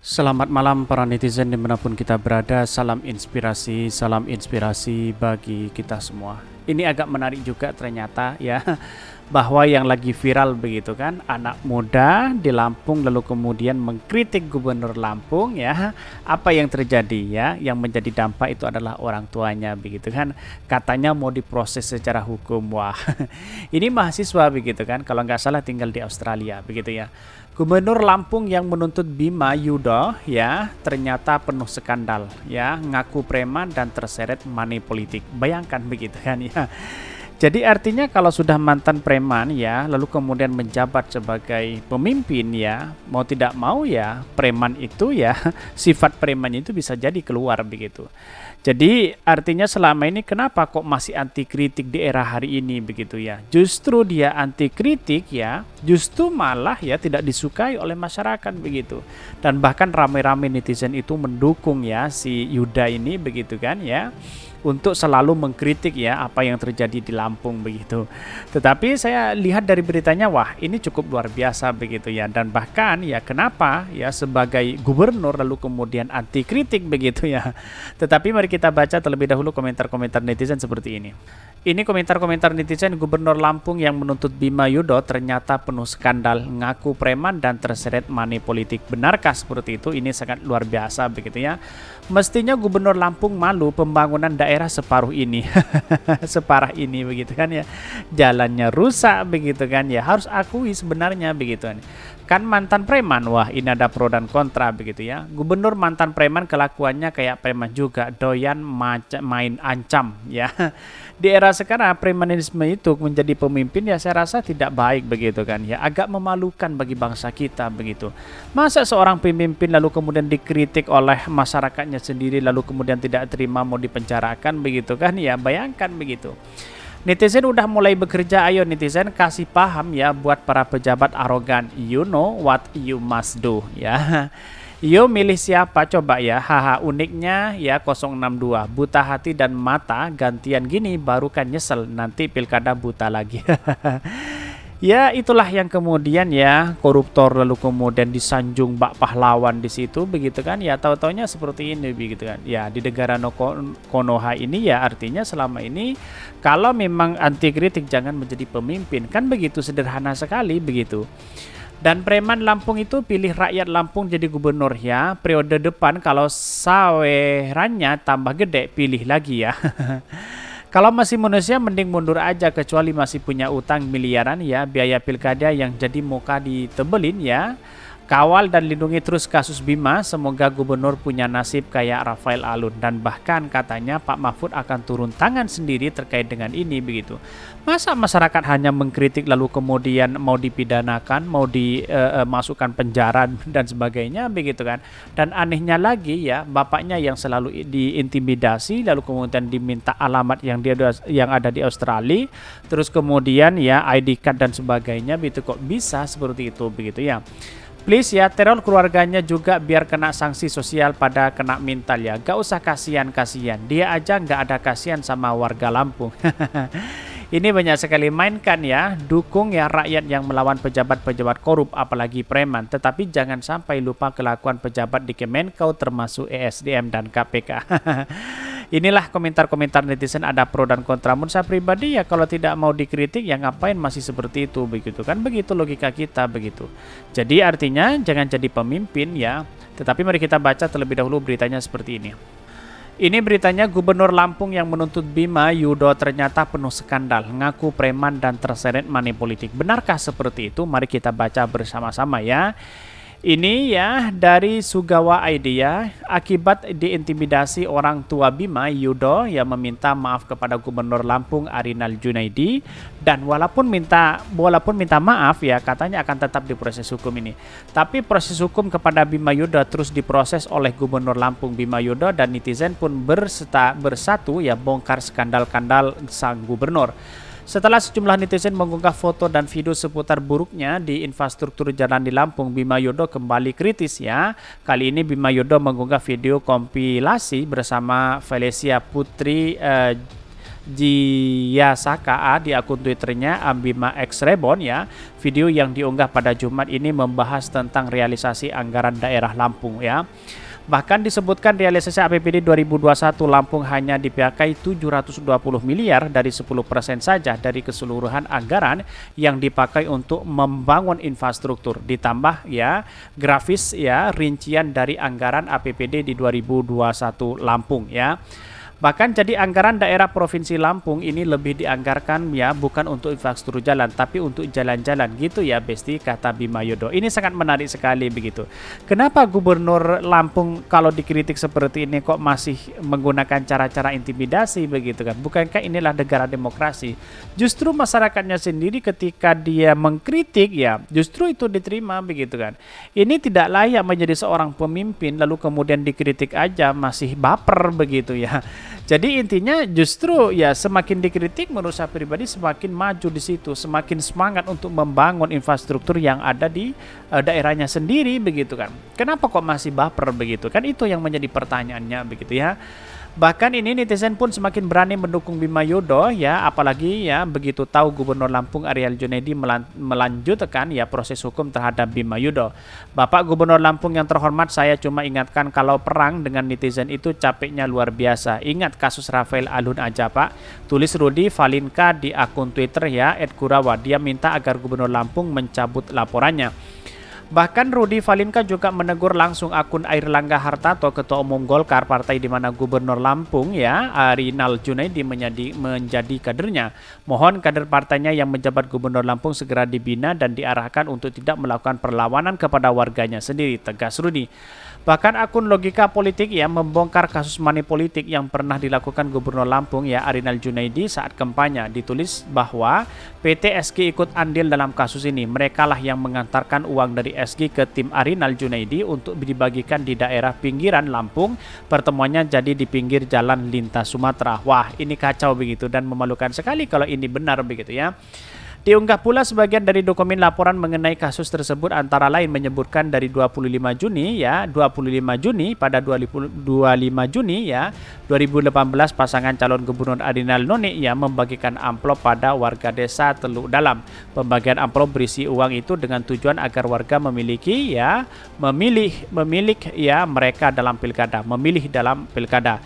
Selamat malam para netizen dimanapun kita berada, salam inspirasi bagi kita semua. Ini agak menarik juga ternyata ya, bahwa yang lagi viral begitu kan, anak muda di Lampung lalu kemudian mengkritik gubernur Lampung ya, apa yang terjadi ya, yang menjadi dampak itu adalah orang tuanya begitu kan, katanya mau diproses secara hukum, wah ini mahasiswa begitu kan, kalau nggak salah tinggal di Australia begitu ya. Gubernur Lampung yang menuntut Bima Yudho ya ternyata penuh skandal ya, ngaku preman dan terseret money politik. Bayangkan begitu kan ya. Jadi artinya kalau sudah mantan preman ya, lalu kemudian menjabat sebagai pemimpin ya, mau tidak mau ya preman itu ya sifat preman itu bisa jadi keluar begitu. Jadi artinya selama ini kenapa kok masih anti kritik di era hari ini begitu ya? Justru dia anti kritik ya, justru malah ya tidak disukai oleh masyarakat begitu. Dan bahkan ramai-ramai netizen itu mendukung ya si Yuda ini begitu kan ya, untuk selalu mengkritik ya apa yang terjadi di Lampung begitu. Tetapi saya lihat dari beritanya, wah ini cukup luar biasa begitu ya. Dan bahkan ya kenapa ya sebagai gubernur lalu kemudian anti kritik begitu ya. Tetapi mari kita baca terlebih dahulu komentar-komentar netizen seperti ini. Ini komentar-komentar netizen. Gubernur Lampung yang menuntut Bima Yudho ternyata penuh skandal, ngaku preman dan terseret money politik. Benarkah seperti itu? Ini sangat luar biasa begitu ya. Mestinya Gubernur Lampung malu pembangunan daerah separuh ini. Separah ini begitu kan ya. Jalannya rusak begitu kan ya. Harus akui sebenarnya begitu kan mantan preman. Wah, ini ada pro dan kontra begitu ya. Gubernur mantan preman kelakuannya kayak preman juga, doyan main ancam ya. Di era sekarang premanisme itu menjadi pemimpin ya saya rasa tidak baik begitu kan ya, agak memalukan bagi bangsa kita begitu. Masa seorang pemimpin lalu kemudian dikritik oleh masyarakatnya sendiri lalu kemudian tidak terima mau dipenjarakan begitu kan ya, bayangkan begitu. Netizen udah mulai bekerja, ayo netizen kasih paham ya buat para pejabat arogan. You know what you must do ya. Yo milih siapa coba ya. Haha, uniknya ya 062. Buta hati dan mata gantian gini baru kan nyesel nanti pilkada buta lagi. Ya itulah yang kemudian ya koruptor lalu kemudian disanjung bak pahlawan di situ begitu kan ya, tahu-taunya seperti ini begitu kan ya. Di negara Konoha ini ya artinya selama ini kalau memang anti kritik jangan menjadi pemimpin kan, begitu sederhana sekali begitu. Dan preman Lampung itu pilih rakyat Lampung jadi gubernur ya, periode depan kalau sawerannya tambah gede pilih lagi ya. Kalau masih manusia mending mundur aja, kecuali masih punya utang miliaran ya, biaya pilkada yang jadi muka ditebelin ya. Kawal dan lindungi terus kasus Bima, semoga gubernur punya nasib kayak Rafael Alun. Dan bahkan katanya Pak Mahfud akan turun tangan sendiri terkait dengan ini begitu. Masa masyarakat hanya mengkritik lalu kemudian mau dipidanakan, mau dimasukkan penjara dan sebagainya begitu kan. Dan anehnya lagi ya, bapaknya yang selalu diintimidasi lalu kemudian diminta alamat yang ada di Australia, terus kemudian ya ID card dan sebagainya begitu, kok bisa seperti itu begitu ya. Please ya, teror keluarganya juga biar kena sanksi sosial pada kena mental ya. Gak usah kasihan-kasihan. Dia aja gak ada kasihan sama warga Lampung. Ini banyak sekali mainkan ya. Dukung ya rakyat yang melawan pejabat-pejabat korup apalagi preman. Tetapi jangan sampai lupa kelakuan pejabat di Kemenkeu termasuk ESDM dan KPK. Inilah komentar-komentar netizen, ada pro dan kontra. Menurut saya pribadi ya kalau tidak mau dikritik ya ngapain masih seperti itu begitu kan, begitu logika kita begitu. Jadi artinya jangan jadi pemimpin ya. Tetapi mari kita baca terlebih dahulu beritanya seperti ini. Ini beritanya, Gubernur Lampung yang menuntut Bima Yudho ternyata penuh skandal, ngaku preman dan terseret money politik. Benarkah seperti itu? Mari kita baca bersama-sama ya. Ini ya dari Sugawa ID ya, akibat diintimidasi orang tua Bima Yudho yang meminta maaf kepada Gubernur Lampung Arinal Junaidi, dan walaupun minta maaf ya katanya akan tetap diproses hukum ini. Tapi proses hukum kepada Bima Yudho terus diproses oleh Gubernur Lampung Bima Yudho, dan netizen pun bersatu ya bongkar skandal-skandal sang gubernur. Setelah sejumlah netizen mengunggah foto dan video seputar buruknya di infrastruktur jalan di Lampung, Bima Yudho kembali kritis ya. Kali ini Bima Yudho mengunggah video kompilasi bersama Felicia Putri Jiasaka di akun Twitternya Ambima X Rebon ya. Video yang diunggah pada Jumat ini membahas tentang realisasi anggaran daerah Lampung ya. Bahkan disebutkan realisasi APBD 2021 Lampung hanya dipakai 720 miliar dari 10% saja dari keseluruhan anggaran yang dipakai untuk membangun infrastruktur. Ditambah ya grafis ya rincian dari anggaran APBD di 2021 Lampung ya. Bahkan jadi anggaran daerah Provinsi Lampung ini lebih dianggarkan ya bukan untuk infrastruktur jalan tapi untuk jalan-jalan gitu ya Besti, kata Bima Yudo. Ini sangat menarik sekali begitu. Kenapa Gubernur Lampung kalau dikritik seperti ini kok masih menggunakan cara-cara intimidasi begitu kan? Bukankah inilah negara demokrasi? Justru masyarakatnya sendiri ketika dia mengkritik ya justru itu diterima begitu kan. Ini tidak layak menjadi seorang pemimpin lalu kemudian dikritik aja masih baper begitu ya. Jadi intinya justru ya semakin dikritik menurut saya pribadi semakin maju di situ, semakin semangat untuk membangun infrastruktur yang ada di daerahnya sendiri begitu kan. Kenapa kok masih baper begitu kan, itu yang menjadi pertanyaannya begitu ya. Bahkan ini netizen pun semakin berani mendukung Bima Yudo ya, apalagi ya begitu tahu Gubernur Lampung Aryal Junaidi melanjutkan ya proses hukum terhadap Bima Yudo. Bapak Gubernur Lampung yang terhormat, saya cuma ingatkan kalau perang dengan netizen itu capeknya luar biasa. Ingat kasus Rafael Alun aja Pak. Tulis Rudi Valinka di akun Twitter ya @Kurawa. Dia minta agar Gubernur Lampung mencabut laporannya. Bahkan Rudi Valinka juga menegur langsung akun Airlangga Hartarto, Ketua Umum Golkar, partai di mana Gubernur Lampung ya Arinal Junaidi menjadi kadernya. Mohon kader partainya yang menjabat Gubernur Lampung segera dibina dan diarahkan untuk tidak melakukan perlawanan kepada warganya sendiri, tegas Rudi. Bahkan akun Logika Politik ya membongkar kasus money politik yang pernah dilakukan Gubernur Lampung ya Arinal Junaidi saat kampanye. Ditulis bahwa PT SG ikut andil dalam kasus ini. Merekalah yang mengantarkan uang dari SG ke tim Arinal Junaidi untuk dibagikan di daerah pinggiran Lampung. Pertemuannya jadi di pinggir jalan lintas Sumatera. Wah, ini kacau begitu dan memalukan sekali kalau ini benar begitu ya. Diunggah pula sebagian dari dokumen laporan mengenai kasus tersebut, antara lain menyebutkan dari 25 Juni pada 25 Juni ya 2018 pasangan calon gubernur Arinal Noni ya membagikan amplop pada warga desa Teluk Dalam. Pembagian amplop berisi uang itu dengan tujuan agar warga memilih mereka dalam pilkada.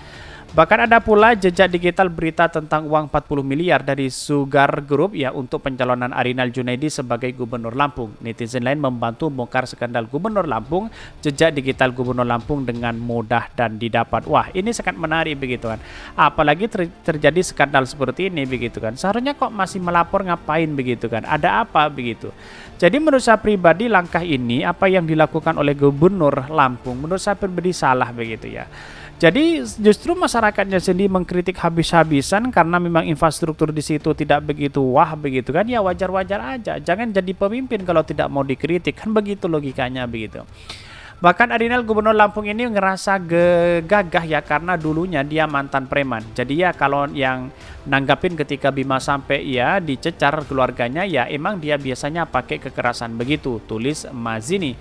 Bahkan ada pula jejak digital berita tentang uang 40 miliar dari Sugar Group ya untuk pencalonan Arinal Junaidi sebagai Gubernur Lampung. Netizen lain membantu bongkar skandal Gubernur Lampung, jejak digital Gubernur Lampung dengan mudah dan didapat. Wah, ini sangat menarik begitu kan. Apalagi terjadi skandal seperti ini begitu kan. Seharusnya kok masih melapor ngapain begitu kan? Ada apa begitu? Jadi menurut saya pribadi langkah ini apa yang dilakukan oleh Gubernur Lampung menurut saya pribadi salah begitu ya. Jadi justru masyarakatnya sendiri mengkritik habis-habisan karena memang infrastruktur di situ tidak begitu wah begitu kan, ya wajar-wajar aja. Jangan jadi pemimpin kalau tidak mau dikritik, kan begitu logikanya begitu. Bahkan Arinal Gubernur Lampung ini ngerasa gagah ya karena dulunya dia mantan preman. Jadi ya kalau yang nanggapin ketika Bima sampai ya dicecar keluarganya ya emang dia biasanya pakai kekerasan begitu, tulis Mazini.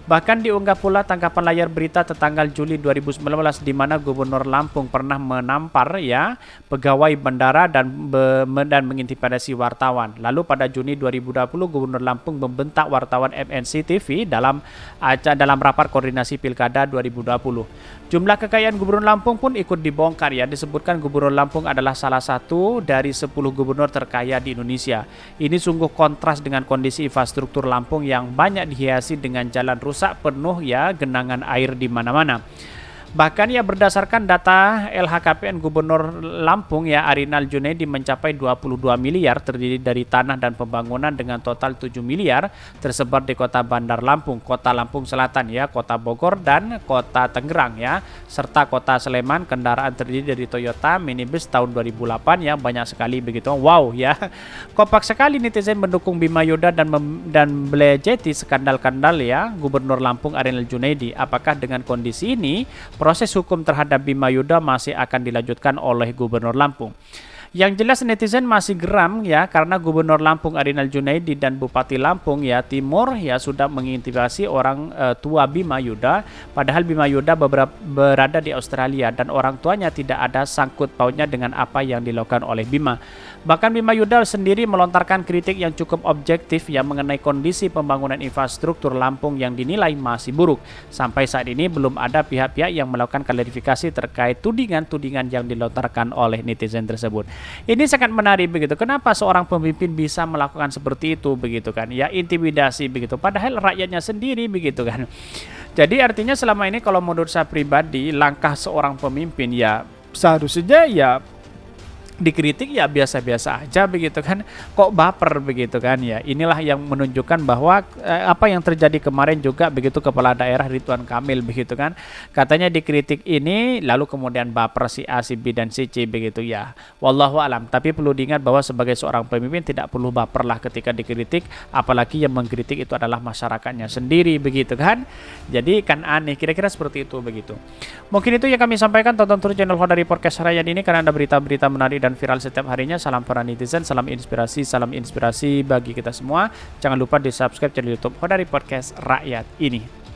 Bahkan diunggah pula tangkapan layar berita tertanggal Juli 2019 di mana Gubernur Lampung pernah menampar ya pegawai bandara dan mengintimidasi wartawan. Lalu pada Juni 2020 Gubernur Lampung membentak wartawan MNC TV dalam rapat koordinasi Pilkada 2020. Jumlah kekayaan Gubernur Lampung pun ikut dibongkar ya. Disebutkan Gubernur Lampung adalah salah satu dari 10 gubernur terkaya di Indonesia. Ini sungguh kontras dengan kondisi infrastruktur Lampung yang banyak dihiasi dengan jalan rusak penuh ya genangan air di mana-mana. Bahkan ya berdasarkan data LHKPN Gubernur Lampung ya Arinal Junaidi mencapai 22 miliar terdiri dari tanah dan pembangunan dengan total 7 miliar tersebar di kota Bandar Lampung, kota Lampung Selatan ya, kota Bogor dan kota Tangerang ya, serta kota Sleman. Kendaraan terdiri dari Toyota minibus tahun 2008 ya, banyak sekali begitu. Wow ya. Kompak sekali netizen mendukung Bima Yudo dan belejeti skandal-skandal ya Gubernur Lampung Arinal Junaidi. Apakah dengan kondisi ini proses hukum terhadap Bima Yudo masih akan dilanjutkan oleh Gubernur Lampung? Yang jelas netizen masih geram ya karena Gubernur Lampung Arinal Junaidi dan Bupati Lampung ya Timur ya sudah mengintimidasi orang tua Bima Yuda, padahal Bima Yuda berada di Australia dan orang tuanya tidak ada sangkut pautnya dengan apa yang dilakukan oleh Bima. Bahkan Bima Yuda sendiri melontarkan kritik yang cukup objektif ya mengenai kondisi pembangunan infrastruktur Lampung yang dinilai masih buruk. Sampai saat ini belum ada pihak-pihak yang melakukan klarifikasi terkait tudingan-tudingan yang dilontarkan oleh netizen tersebut. Ini sangat menarik begitu. Kenapa seorang pemimpin bisa melakukan seperti itu begitu kan? Ya intimidasi begitu. Padahal rakyatnya sendiri begitu kan. Jadi artinya selama ini kalau menurut saya pribadi langkah seorang pemimpin ya seharusnya ya dikritik ya biasa-biasa aja begitu kan, kok baper begitu kan ya. Inilah yang menunjukkan bahwa apa yang terjadi kemarin juga begitu, kepala daerah Ridwan Kamil begitu kan, katanya dikritik ini lalu kemudian baper si A, si B dan si C begitu ya. Wallahu alam, tapi perlu diingat bahwa sebagai seorang pemimpin tidak perlu baper lah ketika dikritik, apalagi yang mengkritik itu adalah masyarakatnya sendiri begitu kan. Jadi kan aneh, kira-kira seperti itu begitu. Mungkin itu yang kami sampaikan. Tonton terus channel Khodari Podcast Rakyat ini karena ada berita-berita menarik dan viral setiap harinya. Salam para netizen, salam inspirasi bagi kita semua. Jangan lupa di subscribe channel YouTube Khodari Podcast Rakyat ini.